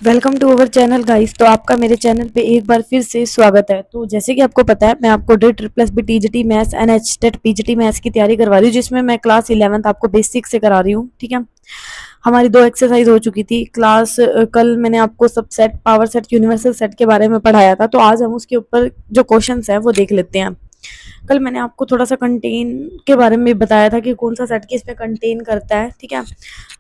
Welcome to our channel guys. तो आपका मेरे चैनल पे एक बार फिर से स्वागत है। तो जैसे कि आपको पता है, मैं आपको डेट plus B TGT maths and HTET PGT maths की तैयारी करवा रही हूँ, जिसमें मैं क्लास 11th आपको बेसिक से करा रही हूँ। ठीक है, हमारी 2 एक्सरसाइज हो चुकी थी क्लास। कल मैंने आपको सब set, power set, universal set के बारे में पढ़ाया था। तो आज हम उसके ऊपर जो क्वेश्चंस है वो देख लेते हैं। कल मैंने आपको थोड़ा सा कंटेन के बारे में बताया था कि कौन सा सेट किस में कंटेन करता है। ठीक है,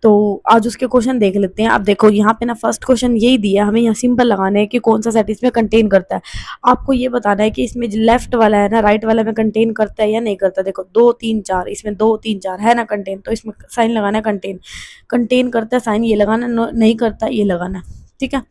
तो आज उसके क्वेश्चन देख लेते हैं। अब देखो यहाँ पे ना फर्स्ट क्वेश्चन यही दिया है, हमें यहाँ सिंपल लगाना है कि कौन सा सेट इसमें कंटेन करता है। आपको ये बताना है कि इसमें जो लेफ्ट वाला है ना, राइट वाला में कंटेन करता है या नहीं करता। देखो 2 3 4, इसमें 2 3 4 है ना कंटेन, तो इसमें साइन लगाना है कंटेन। कंटेन करता है साइन ये लगाना, नहीं करता ये लगाना। ठीक है,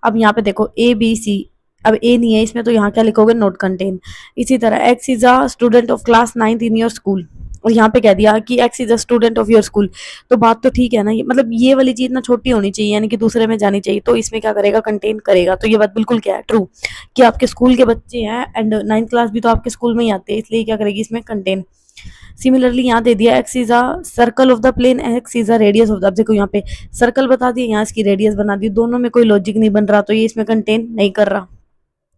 अब यहाँ पे देखो ए बी सी, अब ए नहीं है इसमें तो यहाँ क्या लिखोगे, नोट कंटेन। इसी तरह x is a student of class 9th in your school, और यहाँ पे कह दिया कि x is a student of your school. तो बात तो ठीक है ना, ये मतलब ये वाली चीज ना छोटी होनी चाहिए, यानी कि दूसरे में जानी चाहिए। तो इसमें क्या करेगा, कंटेन करेगा। तो ये बात बिल्कुल क्या है, ट्रू, कि आपके स्कूल के बच्चे हैं एंड 9th क्लास भी तो आपके स्कूल में ही आते हैं, इसलिए क्या करेगी इसमें कंटेन। सिमिलरली यहाँ दे दिया x is a circle of the plane, x is a radius of the, अब देखो यहाँ पे सर्कल बता दिया, यहाँ इसकी रेडियस बना दी, दोनों में कोई लॉजिक नहीं बन रहा, तो ये इसमें कंटेन नहीं कर रहा।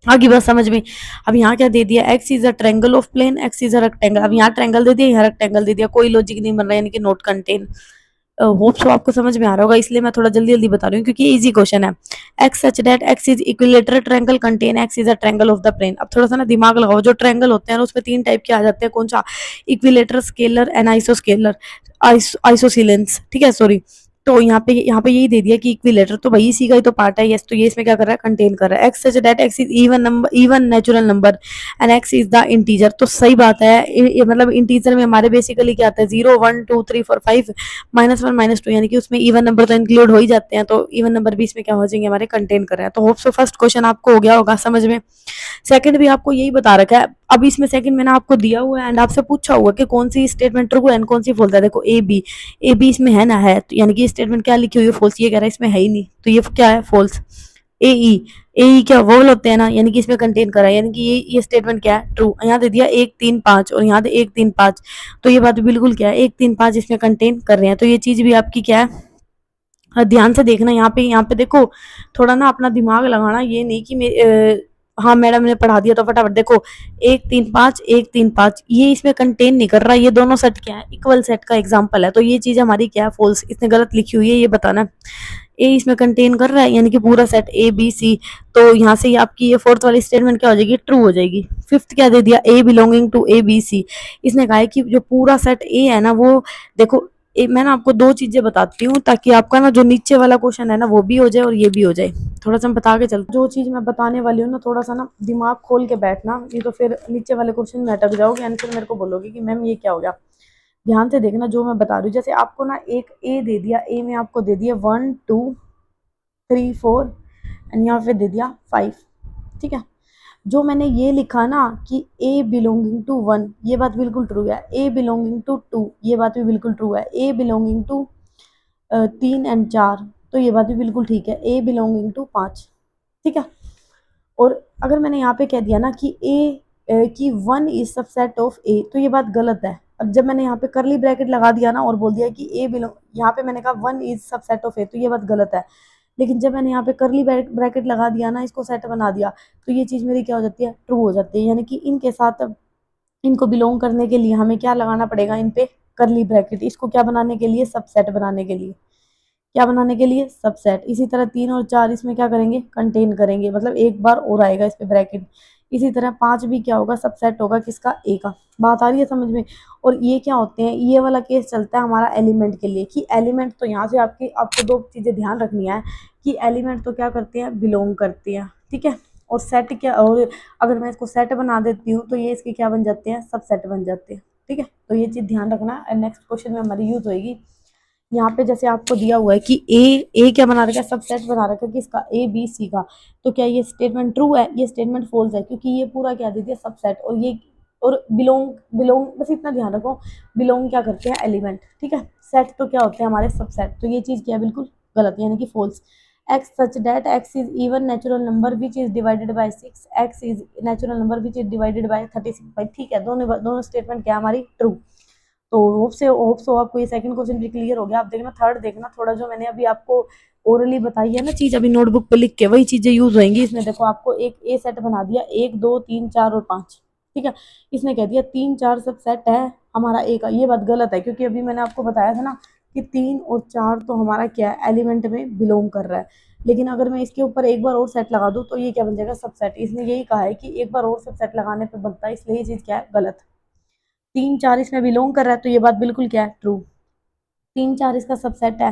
आगे बात समझ में। अब यहाँ क्या दे दिया, x is a triangle of plane, x is a rectangle. अब यहाँ ट्रायंगल दे दिया, यहाँ रेक्टेंगल दे दिया, कोई लॉजिक नहीं बन रहा, यानी कि नॉट कंटेन। होप सो आपको समझ में आ रहा होगा, इसलिए मैं थोड़ा जल्दी जल्दी बता रही हूँ क्योंकि इजी क्वेश्चन है। X such that x is equilateral triangle contain x is a triangle of the plane. अब थोड़ा सा ना दिमाग लगाओ, जो ट्रायंगल होते हैं उसमें 3 टाइप के आ जाते हैं, कौन सा, इक्विलेटर, स्केलर एंड आइसोस्केलर, आइसोसिलेंस। ठीक है, सॉरी। तो यहाँ पे यही दे दिया कि इक्विलेटर, तो भाई इसी का ही तो पार्ट है। यस, तो ये इसमें क्या कर रहा है, कंटेन कर रहा है। X such that x is even number, even natural number and x is the integer. तो सही बात है, ये मतलब इंटीजर में हमारे बेसिकली क्या आता है, 0 1 2 3 4 5 -1 -2, यानी कि उसमें इवन नंबर तो इंक्लूड हो ही जाते हैं। तो इवन नंबर भी इसमें क्या हो जाएंगे, हमारे कंटेन कर रहे हैं। तो होप सो फर्स्ट क्वेश्चन आपको हो गया होगा समझ में। सेकंड भी आपको यही बता रखा है। अब इसमें सेकंड मैंने आपको दिया हुआ है एंड आपसे पूछा हुआ कि कौन सी स्टेटमेंट ट्रू है एंड कौन सी फॉल्स है। देखो ए बी इसमें है ना, है, तो यानी कि स्टेटमेंट क्या लिखी हुई है, फॉल्स। ये कह रहा है इसमें है ही नहीं, तो ये क्या है, फॉल्स। ए ई क्या वोवल होते हैं ना, यानी कि इसमें कंटेन करा है, यानी कि ये स्टेटमेंट क्या है, ट्रू। यहाँ दे दिया 1 3 5 और यहाँ दे 1 3 5, तो ये बात बिल्कुल क्या है, 1 3 5 इसमें कंटेन कर रहे हैं। तो ये चीज भी आपकी क्या है, ध्यान से देखना। यहाँ पे देखो, थोड़ा ना अपना दिमाग लगाना, ये नहीं कि हाँ मैडम ने पढ़ा दिया तो फटाफट देखो 1 3 5 1 3 5, ये इसमें कंटेन नहीं कर रहा। ये दोनों सेट क्या है, इक्वल सेट का एग्जांपल है, तो ये चीज हमारी क्या है, फॉल्स। इसने गलत लिखी हुई है, ये बताना। ए इसमें कंटेन कर रहा है, यानी कि पूरा सेट ए बी सी। तो यहाँ से आपकी ये फोर्थ वाली स्टेटमेंट क्या हो जाएगी, ट्रू हो जाएगी। फिफ्थ क्या दे दिया, A belonging to A B C. इसने कहा है कि जो पूरा सेट ए है ना, वो देखो मैं ना आपको 2 चीजें बताती हूँ ताकि आपका ना जो नीचे वाला क्वेश्चन है ना वो भी हो जाए और ये भी हो जाए। थोड़ा सा मैं बता के चल, जो चीज मैं बताने वाली हूँ ना, थोड़ा सा ना दिमाग खोल के बैठना, नहीं तो फिर नीचे वाले क्वेश्चन में अटक जाओगे एंड फिर मेरे को बोलोगे कि मैम ये क्या हो गया। ध्यान से देखना जो मैं बता रही हूँ। जैसे आपको ना एक ए दे दिया, ए में आपको दे दिया 1 2 3 4 एंड यहाँ पे दे दिया 5। ठीक है, जो मैंने ये लिखा ना कि ए बिलोंगिंग टू 1, ये बात बिल्कुल ट्रू है। ए बिलोंगिंग टू 2, ये बात भी बिल्कुल ट्रू है। ए बिलोंगिंग टू 3 और 4, तो ये बात भी बिल्कुल ठीक है। ए बिलोंगिंग टू 5। ठीक है, और अगर मैंने यहाँ पे कह दिया ना कि ए की 1 इज सबसेट ऑफ ए, तो ये बात गलत है। अब जब मैंने यहाँ पे करली ब्रैकेट लगा दिया ना और बोल दिया कि ए बिलोंग, यहाँ पे मैंने कहा 1 इज सबसेट ऑफ ए, तो ये बात गलत है। लेकिन जब मैंने यहाँ पे करली ब्रैकेट लगा दिया ना, इसको सेट बना दिया, तो ये चीज़ मेरी क्या हो जाती है, ट्रू हो जाती है। यानी कि इनके साथ इनको बिलोंग करने के लिए हमें क्या लगाना पड़ेगा, इन पे करली ब्रैकेट। इसको क्या बनाने के लिए, सबसेट बनाने के लिए। क्या बनाने के लिए, सबसेट। इसी तरह 3 और 4 इसमें क्या करेंगे, कंटेन करेंगे, मतलब एक बार और आएगा इस पे ब्रैकेट। इसी तरह 5 भी क्या होगा, सबसेट होगा किसका, ए का। बात आ रही है समझ में। और ये क्या होते हैं, ये वाला केस चलता है हमारा एलिमेंट के लिए, कि एलिमेंट तो यहाँ से आपको 2 चीजें ध्यान रखनी है कि एलिमेंट तो क्या करते हैं, बिलोंग करते हैं। ठीक है, और सेट क्या, और अगर मैं इसको सेट बना देती हूँ तो ये इसके क्या बन जाते हैं, सब सेट बन जाते हैं। ठीक है, तो ये चीज ध्यान रखना, नेक्स्ट क्वेश्चन में हमारी यूज होगी। यहाँ पे जैसे आपको दिया हुआ है कि ए क्या बना रखा है, सबसेट बना रखा है किसका, ए बी सी का। तो क्या ये स्टेटमेंट ट्रू है, ये स्टेटमेंट फॉल्स है, क्योंकि ये पूरा क्या दे दिया, सबसेट। और ये और बिलोंग, बस इतना ध्यान रखो, बिलोंग क्या करते हैं, एलिमेंट। ठीक है, सेट तो क्या होते हैं हमारे, सबसेट। तो ये चीज क्या है, बिल्कुल गलत है, यानी कि false. X such that x is even natural number which is divided by 6, x is natural number which is divided by 36। भाई ठीक है, दोनों दोनों स्टेटमेंट क्या है हमारी, ट्रू। तो होप सो आपको ये सेकंड क्वेश्चन भी क्लियर हो गया। आप देखना थर्ड देखना, थोड़ा जो मैंने अभी आपको ओरली बताई है ना चीज, अभी नोटबुक पे लिख के वही चीजें यूज होंगी इसमें। देखो आपको एक ए सेट बना दिया, 1 2 3 4 और 5, ठीक है। इसने कह दिया 3 4 सब सेट है हमारा ए का। ये बात गलत है, क्योंकि अभी मैंने आपको बताया था ना कि 3 और 4 तो हमारा क्या है, एलिमेंट में बिलोंग कर रहा है। लेकिन अगर मैं इसके ऊपर एक बार और सेट लगा दूं तो ये क्या बन जाएगा, सबसेट। इसने यही कहा है कि एक बार और सबसेट लगाने पे बनता है, इसलिए ये चीज क्या है, गलत। 3 4 इसमें बिलोंग कर रहा है, तो ये बात बिल्कुल क्या है, ट्रू। 3 4 इसका सबसेट है,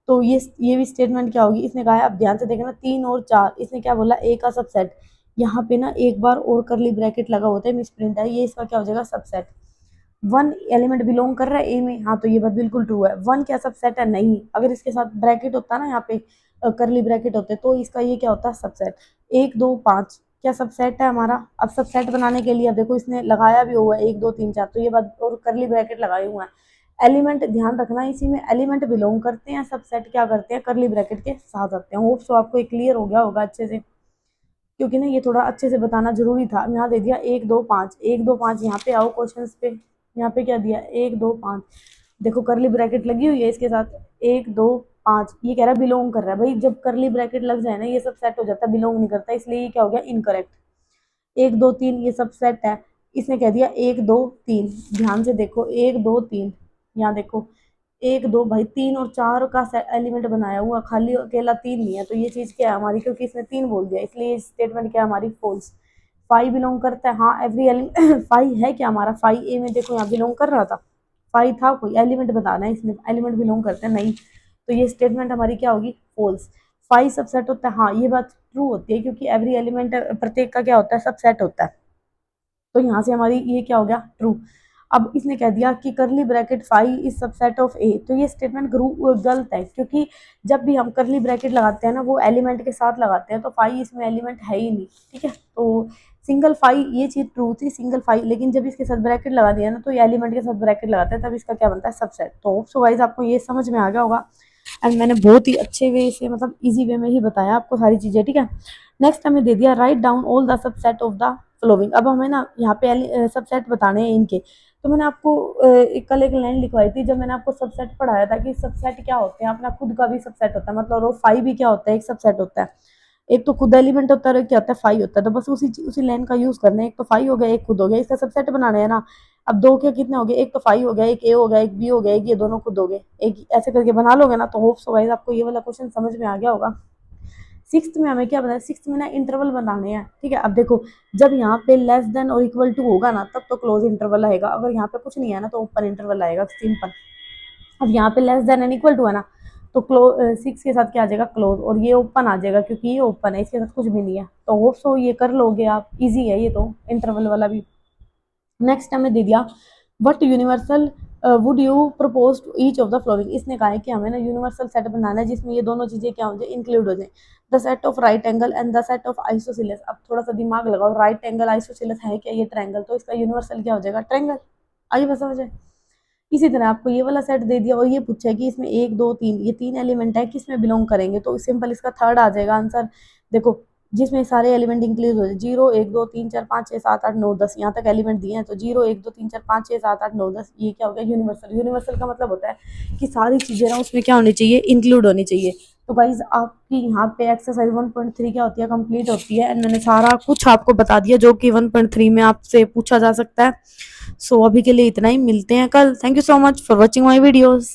तो ये भी स्टेटमेंट क्या होगी, इसने कहा है। अब ध्यान से देखना, 3 और 4 इसने क्या बोला, ए का सबसेट। यहाँ पे ना एक बार और करली ब्रैकेट लगा होता है, मिसप्रिंट है, ये इसका क्या हो जाएगा, सबसेट। 1 एलिमेंट बिलोंग कर रहा है ए में, हाँ तो ये बात बिल्कुल ट्रू है। 1 क्या सबसेट है, नहीं। अगर इसके साथ ब्रैकेट होता ना, यहाँ पे करली ब्रैकेट होते, तो इसका ये क्या होता है, सबसेट। 1 2 5 क्या सबसेट है हमारा। अब सबसेट बनाने के लिए, अब देखो इसने लगाया भी हुआ है 1 2 3 4, तो ये बात, और करली ब्रैकेट लगाए हुआ है। एलिमेंट ध्यान रखना, इसी में एलिमेंट बिलोंग करते हैं, सबसेट क्या करते हैं, करली ब्रैकेट के साथ आते हैं। होप सो आपको ये क्लियर हो गया होगा अच्छे से, क्योंकि ना ये थोड़ा अच्छे से बताना जरूरी था। यहाँ दे दिया 1 2 5, 1 2 5, यहाँ पे आओ क्वेश्चन पे। यहाँ पे क्या दिया, 1 2 5, देखो करली ब्रैकेट लगी हुई है इसके साथ। 1 2 5 ये कह रहा है बिलोंग कर रहा है। भाई जब करली ब्रैकेट लग जाए ना, ये सब सेट हो जाता है, बिलोंग नहीं करता, इसलिए ये क्या हो गया, इनकरेक्ट। 1 2 3 ये सब सेट है, इसने कह दिया 1 2 3। ध्यान से देखो 1 2 3, यहाँ देखो 1 2, भाई 3 और 4 का एलिमेंट बनाया हुआ, खाली अकेला 3 नहीं है, तो ये चीज क्या है हमारी, क्योंकि इसने 3 बोल दिया, इसलिए स्टेटमेंट क्या है हमारी, फॉल्स। 5 बिलोंग करता है, हाँ एवरी एलिमेंट 5 है क्या हमारा, 5 ए में देखो यहाँ बिलोंग कर रहा था, 5 था, कोई एलिमेंट बताना है इसमें, एलिमेंट बिलोंग करते हैं, नहीं। तो ये स्टेटमेंट हमारी क्या होगी, फॉल्स। 5 सबसेट होता है, हाँ ये बात ट्रू होती है, क्योंकि एवरी एलिमेंट प्रत्येक का क्या होता है, सबसेट होता है। तो यहाँ से हमारी ये क्या हो गया, ट्रू। अब इसने कह दिया कि curly bracket 5 is subset of A, तो ये स्टेटमेंट गलत है, क्योंकि जब भी हम करली ब्रैकेट लगाते हैं ना, वो एलिमेंट के साथ लगाते हैं, तो 5 इसमें एलिमेंट है ही नहीं, ठीक है। तो सिंगल 5 ये चीज ट्रू थी, सिंगल 5, लेकिन जब इसके साथ ब्रैकेट लगा दिया ना, तो ये एलिमेंट के साथ ब्रैकेट लगाते हैं, तब इसका क्या बनता है, सबसेट। तो सो गाइस आपको ये समझ में आ गया होगा, एंड मैंने बहुत ही अच्छे वे से, मतलब इजी वे में ही बताया आपको सारी चीजें, ठीक है। नेक्स्ट हमें दे दिया, write down all the subset of the following. अब हमें ना यहाँ पे सबसेट बताने हैं इनके। तो मैंने आपको कल एक लाइन लिखवाई थी, जब मैंने आपको सबसेट पढ़ाया था कि सबसेट क्या होते हैं, अपना खुद का भी सबसेट होता है, मतलब रो 5 भी क्या होता है, एक सबसेट होता है। एक तो खुद एलिमेंट होता है और एक क्या होता है, 5 होता है। तो बस उसी लाइन का यूज करना है, एक तो 5 हो गया, एक खुद हो गया, इसका सबसेट बनाना है ना। अब दो के कितने हो गए, एक तो 5 हो गया, एक ए हो गया, एक बी हो गया, एक ये दोनों खुद हो गए, एक ऐसे करके बना लोगे ना, तो होप सो गाइस आपको ये वाला क्वेश्चन समझ में आ गया होगा। सिक्स्थ में हमें क्या बताया, सिक्स्थ में ना इंटरवल बनाने हैं, ठीक है। अब देखो जब यहाँ पे लेस देन और इक्वल टू होगा ना, तब तो क्लोज इंटरवल आएगा, अगर यहाँ पे कुछ नहीं है ना, तो ओपन इंटरवल आएगा, सिंपल। अब यहाँ पे less than and equal to है ना, तो क्लोज 6 के साथ क्या आ जाएगा, क्लोज, और ये ओपन आ जाएगा, क्योंकि ये ओपन है, इसके साथ कुछ भी नहीं है। तो होप सो ये कर लोगे आप, इजी है ये तो, इंटरवल वाला भी। नेक्स्ट हमें दे दिया, what universal would you propose to each of the following. इसने कहा है कि हमें ना यूनिवर्सल सेट बनाना है, जिसमें ये दोनों चीजें क्या हो जाए, इंक्लूड हो जाए। The set of right angle and the set of isosceles. अब थोड़ा सा दिमाग लगाओ, राइट एंगल आइसोसिलस है क्या, ये ट्रायंगल, तो इसका यूनिवर्सल क्या हो जाएगा, ट्रायंगल। आइए बस समझे। इसी तरह आपको ये वाला सेट दे दिया, और ये पूछा है कि इसमें 1 2 3 ये 3 एलिमेंट है, किस में बिलोंग करेंगे, तो सिंपल इसका थर्ड आ जाएगा आंसर। देखो जिसमें सारे एलिमेंट इंक्लूड हो जाए, 0 1 2 3 4 5 6 7 8 9 10, यहाँ तक एलिमेंट दिए हैं, तो 0 1 2 3 4 5 6 7 8 9 10, ये क्या हो गया, यूनिवर्सल। यूनिवर्सल का मतलब होता है कि सारी चीजें ना उसमें क्या होनी चाहिए, इंक्लूड होनी चाहिए। तो गाइज आपकी यहाँ पे एक्सरसाइज 1.3 क्या होती है, कंप्लीट होती है, एंड मैंने सारा कुछ आपको बता दिया जो कि 1.3 में आपसे पूछा जा सकता है। सो अभी के लिए इतना ही, मिलते हैं कल। Thank you so much for watching my videos.